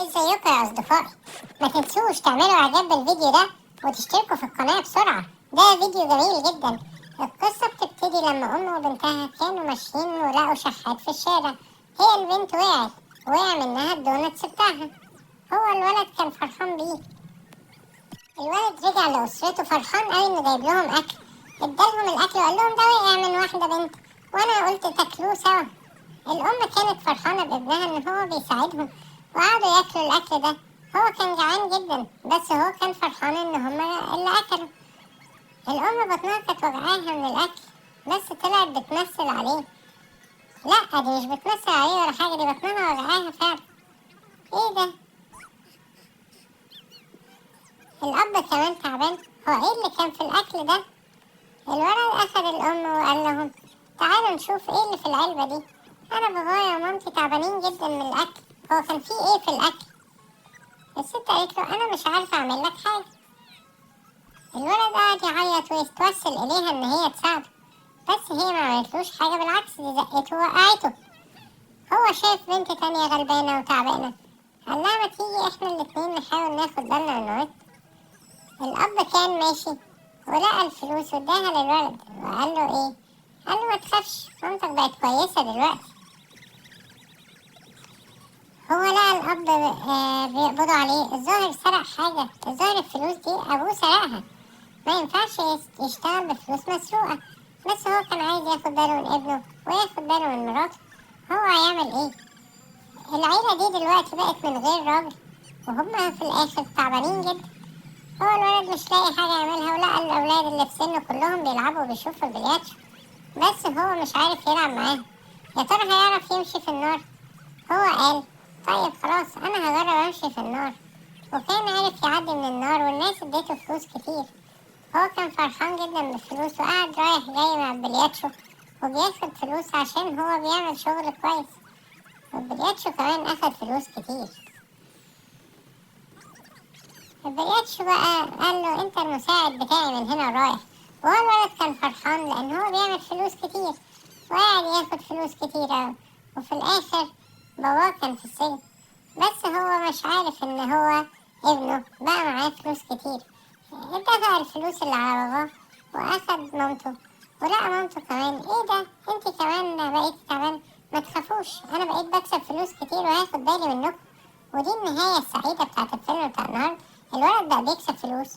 ازيكم يا اصدقائي؟ ما تنسوش تعملوا اعجاب بالفيديو ده وتشتركوا في القناة بسرعة. ده فيديو جميل جدا. القصة بتبتدي لما ام وبنتها كانوا ماشيين ولقوا شحات في الشارع. هي البنت وقع منها الدونتس بتاعها. هو الولد كان فرحان بيه. الولد رجع لأسرته فرحان قوي انه جايب لهم اكل. ادالهم الاكل وقال لهم ده وقع من واحدة بنت وانا قلت تاكلوه سوا. الأم كانت فرحانة بابنها إن هو بيساعدهم وقعدوا ياكلوا الأكل ده. هو كان جعان جدا بس هو كان فرحان إن هما اللي أكلوا. الأم بطنها كانت وجعاها من الأكل بس طلعت بتمثل عليه. لأ دي مش بتمثل عليه ولا حاجة، دي بطنها وجعاها فعلا. ايه ده؟ الأب كمان تعبان. هو ايه اللي كان في الأكل ده؟ الولد أخد الأم وقال لهم تعالوا نشوف ايه اللي في العلبة دي. أنا بابايا ومامتي تعبانين جدا من الأكل. هو كان فيه ايه في الأكل؟ الست قالت له أنا مش عارفة أعمل لك حاجة. الولد قعد يعيط ويتوسل إليها إن هي تساعده بس هي ما عملتلوش حاجة، بالعكس دي زقته ووقعته. هو شايف بنت تانية غلبانة وتعبانة قال لها ما تيجي احنا الاتنين نحاول ناخد بالنا من الولد. الأب كان ماشي ولقى الفلوس واداها للولد وقال له ايه؟ قال له ما تخافش مامتك بقت كويسة دلوقتي. هو لقى الأب بيقبضوا عليه، الظاهر سرق حاجة، الظاهر الفلوس دي أبوه سرقها. ما ينفعش يشتغل بفلوس مسروقة. بس هو كان عايز ياخد باله من ابنه وياخد باله من مراته. هو هيعمل ايه؟ العيلة دي دلوقتي بقت من غير راجل وهما في الآخر تعبانين جدا. هو الولد مش لاقي حاجة يعملها ولقى الأولاد اللي في سنه كلهم بيلعبوا وبيشوفوا البلياتشو بس هو مش عارف يلعب معاهم. يا ترى هيعرف يمشي في النار؟ هو قال طيب خلاص أنا هجرب أمشي في النار، وكان عارف يعدي من النار والناس اديته فلوس كتير. هو كان فرحان جدا بالفلوس وقعد رايح جاي مع البلياتشو وبياخد فلوس عشان هو بيعمل شغل كويس، والبلياتشو كمان أخد فلوس كتير. البلياتشو بقى قال له انت المساعد بتاعي من هنا ورايح. وهو الولد كان فرحان لأن هو بيعمل فلوس كتير وقاعد ياخد فلوس كتير أوي. وفي الآخر باباه كان في السجن بس هو مش عارف ان هو ابنه بقى معاه فلوس كتير. ادفع الفلوس اللي على باباه واخد مامته ولقى مامته كمان. ايه ده انتي كمان بقيتي تعبانة؟ ما تخافوش انا بقيت بكسب فلوس كتير وهاخد بالي منكم. ودي النهاية السعيدة بتاعت الفيلم بتاع النهاردة. الولد بقى بيكسب فلوس